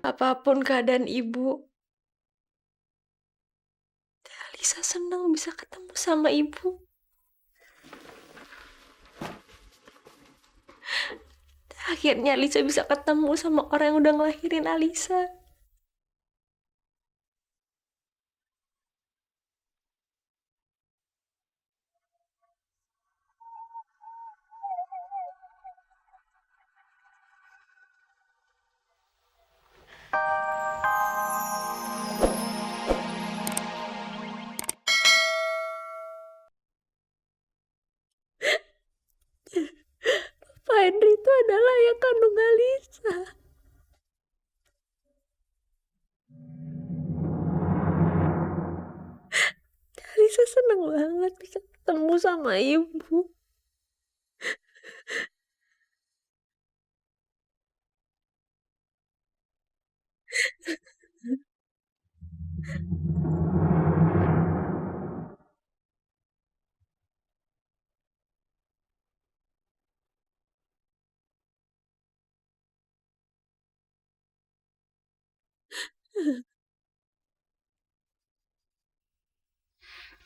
Apapun keadaan ibu, Lisa senang bisa ketemu sama ibu. Akhirnya Lisa bisa ketemu sama orang yang udah ngelahirin Alisa. Pak Henry itu adalah ayah kandung Alisa. Alisa seneng banget bisa ketemu sama ibu.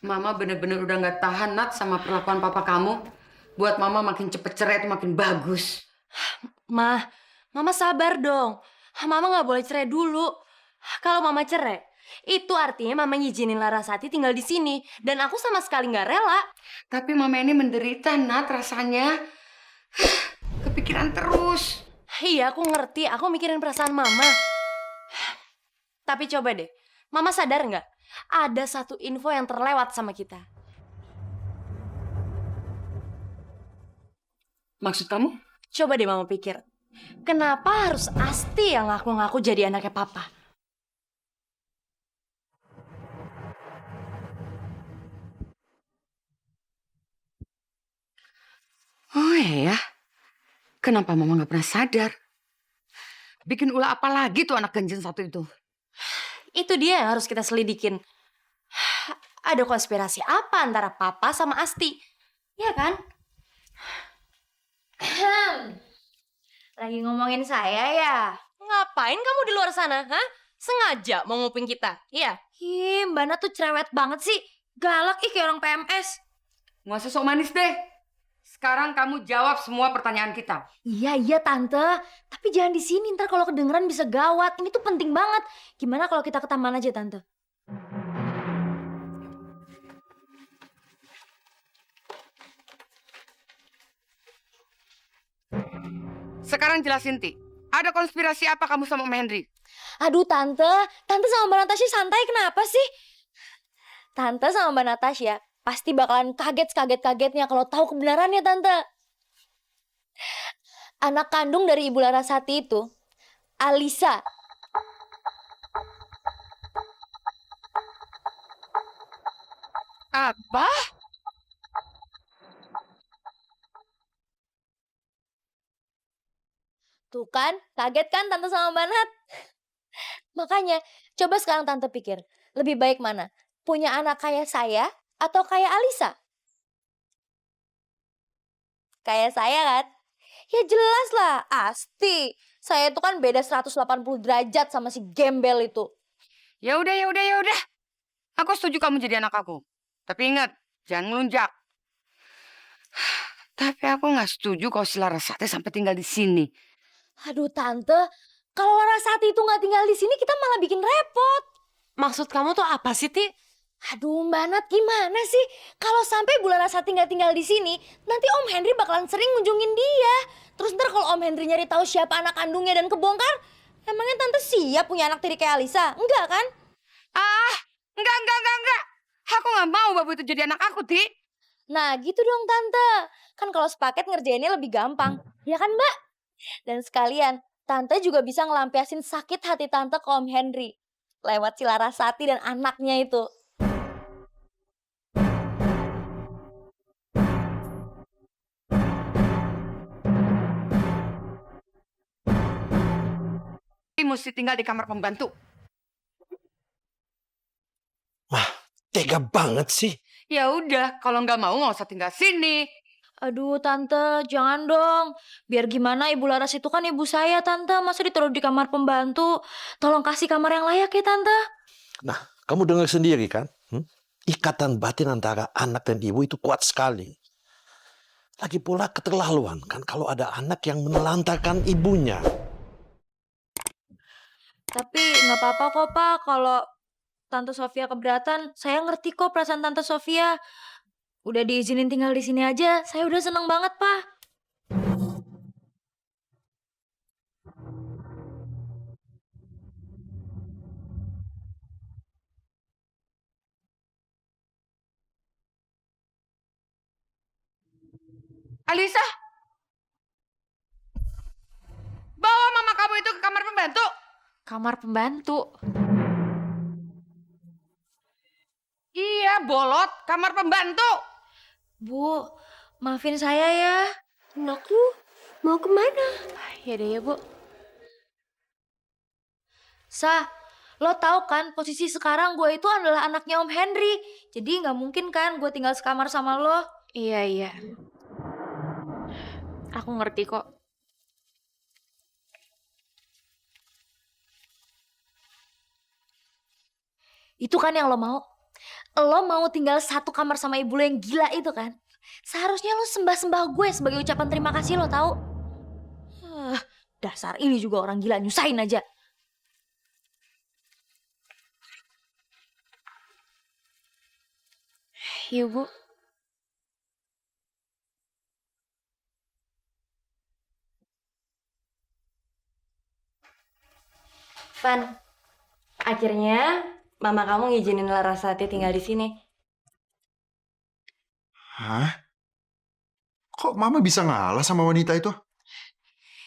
Mama bener-bener udah gak tahan, Nat, sama perlakuan papa kamu. Buat Mama makin cepet cerai itu makin bagus. Mama sabar dong. Mama nggak boleh cerai dulu. Kalau Mama cerai, itu artinya Mama ngizinin Larasati tinggal di sini. Dan aku sama sekali nggak rela. Tapi Mama ini menderita, Nat, rasanya. Kepikiran terus. Iya, aku ngerti. Aku mikirin perasaan Mama. Tapi coba deh, Mama sadar nggak? Ada satu info yang terlewat sama kita. Maksud kamu? Coba deh Mama pikir. Kenapa harus Asti yang ngaku-ngaku jadi anaknya Papa? Oh iya ya? Kenapa Mama gak pernah sadar? Bikin ulah apa lagi tuh anak ganjen satu itu? Itu dia yang harus kita selidikin. Ada konspirasi apa antara Papa sama Asti? Iya kan? Lagi ngomongin saya ya? Ngapain kamu di luar sana, hah? Sengaja mau nguping kita, iya? Ih, Mbak Nat tuh cerewet banget sih. Galak kayak orang PMS. Nggak usah sok manis deh. Sekarang kamu jawab semua pertanyaan kita. Iya Tante. Tapi jangan di sini, ntar kalau kedengeran bisa gawat. Ini tuh penting banget. Gimana kalau kita ke taman aja Tante? Sekarang jelasin, Ti. Ada konspirasi apa kamu sama Om Henry? Aduh Tante sama Mbak Natasha santai kenapa sih? Tante sama Mbak Natasha pasti bakalan kaget-kagetnya kalau tahu kebenarannya Tante. Anak kandung dari Ibu Larasati itu, Alisa. Apa? Tuh kan, kaget kan Tante sama Mbak Nat? Makanya, coba sekarang Tante pikir, lebih baik mana? Punya anak kayak saya atau kayak Alisa? Kayak saya kan? Ya jelas lah, Asti. Saya itu kan beda 180 derajat sama si gembel itu. Ya udah. Aku setuju kamu jadi anak aku. Tapi ingat, jangan ngelunjak. Tapi aku nggak setuju kalau si Larasati sampai tinggal di sini. Aduh Tante, kalau Larasati itu nggak tinggal di sini kita malah bikin repot. Maksud kamu tuh apa sih, Ti? Aduh Mbak Nat gimana sih? Kalau sampai Bu Larasati nggak tinggal di sini, nanti Om Henry bakalan sering ngunjungin dia. Terus ntar kalau Om Henry nyari tahu siapa anak kandungnya dan kebongkar, emangnya Tante siap punya anak tiri kayak Alisa? Enggak kan? Ah, enggak. Aku nggak mau babu itu jadi anak aku, Ti. Nah gitu dong Tante. Kan kalau sepaket ngerjainnya lebih gampang. Ya kan Mbak? Dan sekalian, Tante juga bisa ngelampiasin sakit hati Tante ke Om Henry. Lewat si Larasati dan anaknya itu. Mesti tinggal di kamar pembantu. Tega banget sih. Ya udah, kalau nggak usah tinggal sini. Aduh, Tante, jangan dong. Biar gimana Ibu Laras itu kan ibu saya, Tante. Masa ditaruh di kamar pembantu? Tolong kasih kamar yang layak ya, Tante. Nah, kamu dengar sendiri kan? Ikatan batin antara anak dan ibu itu kuat sekali. Lagi pula keterlaluan kan kalau ada anak yang menelantarkan ibunya. Tapi nggak apa-apa kok, Pak. Kalau Tante Sofia keberatan, saya ngerti kok perasaan Tante Sofia. Udah diizinin tinggal di sini aja, saya udah seneng banget, Pak. Alisa, bawa mama kamu itu ke kamar pembantu. Kamar pembantu. Iya, bolot, kamar pembantu. Bu, maafin saya ya. Anakku mau kemana? Ya deh ya, Bu. Sa, lo tau kan posisi sekarang gue itu adalah anaknya Om Henry. Jadi nggak mungkin kan gue tinggal sekamar sama lo. Iya, iya. Aku ngerti kok. Itu kan yang lo mau. Lo mau tinggal satu kamar sama ibu lo yang gila itu kan. Seharusnya lo sembah-sembah gue sebagai ucapan terima kasih lo tau. Dasar ini juga orang gila, nyusahin aja. Iya, Bu. Van, akhirnya mama kamu ngizinin Larasati tinggal di sini. Hah? Kok mama bisa ngalah sama wanita itu?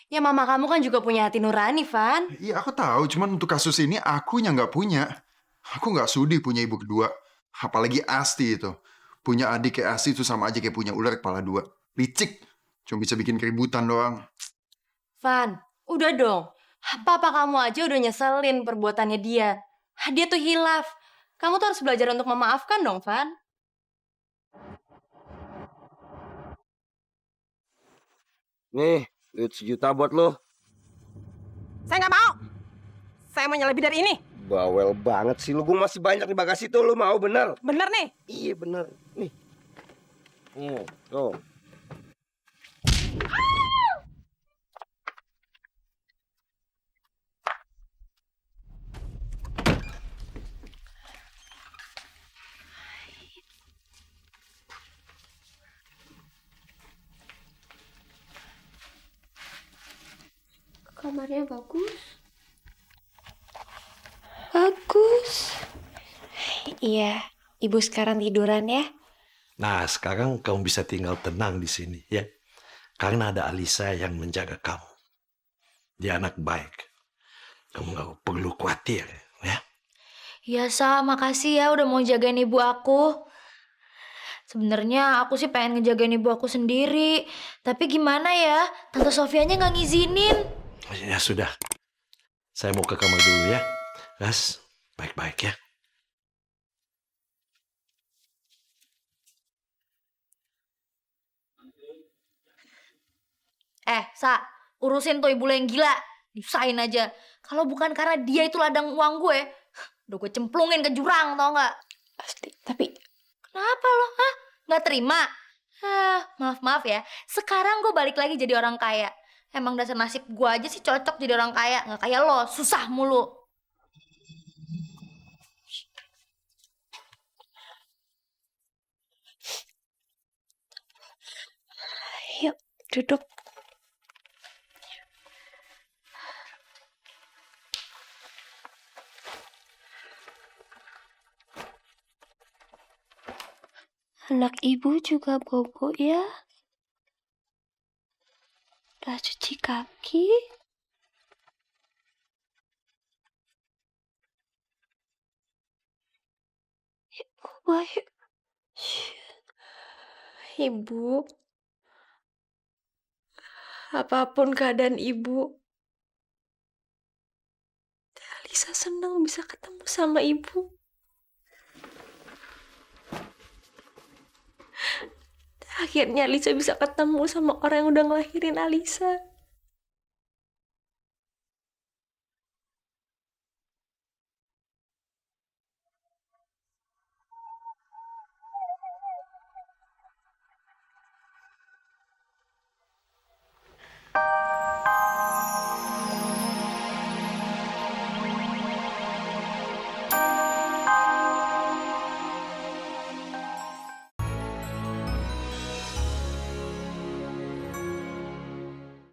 Ya mama kamu kan juga punya hati nurani, Van. Iya aku tahu, cuman untuk kasus ini akunya nggak punya. Aku nggak sudi punya ibu kedua. Apalagi Asti itu. Punya adik kayak Asti itu sama aja kayak punya ular kepala dua. Licik. Cuma bisa bikin keributan doang. Van, udah dong. Papa kamu aja udah nyeselin perbuatannya dia. Dia tuh hilaf. Kamu tuh harus belajar untuk memaafkan dong, Van. Nih, duit 1 juta buat lo. Saya nggak mau. Saya mau lebih dari ini. Bawel banget sih lu. Gue masih banyak di bagasi tuh. Lu mau bener? Bener nih. Iya bener. Nih. Tuh. Kamarnya bagus. Bagus. Iya, Ibu sekarang tiduran ya. Nah, sekarang kamu bisa tinggal tenang di sini ya. Karena ada Alisa yang menjaga kamu. Dia anak baik. Kamu nggak perlu khawatir ya. Ya, Sa, makasih ya udah mau jagain ibu aku. Sebenarnya aku sih pengen ngejagain ibu aku sendiri. Tapi gimana ya, Tante Sofianya nggak ngizinin. Ya sudah. Saya mau ke kamar dulu ya. Ras, baik-baik ya. Sa, urusin tuh ibu lo yang gila. Diusahain aja. Kalau bukan karena dia itu ladang uang gue, udah gue cemplungin ke jurang, tau nggak? Pasti. Tapi Kenapa lo? Hah? Nggak terima? Maaf ya. Sekarang gue balik lagi jadi orang kaya. Emang dasar nasib gue aja sih cocok jadi orang kaya. Nggak kayak lo, susah mulu. yuk, duduk. Anak ibu juga bobo ya. Udah cuci kaki. Baik. Ibu. Apapun keadaan ibu. Alisa senang bisa ketemu sama ibu. Akhirnya Alisa bisa ketemu sama orang yang udah ngelahirin Alisa.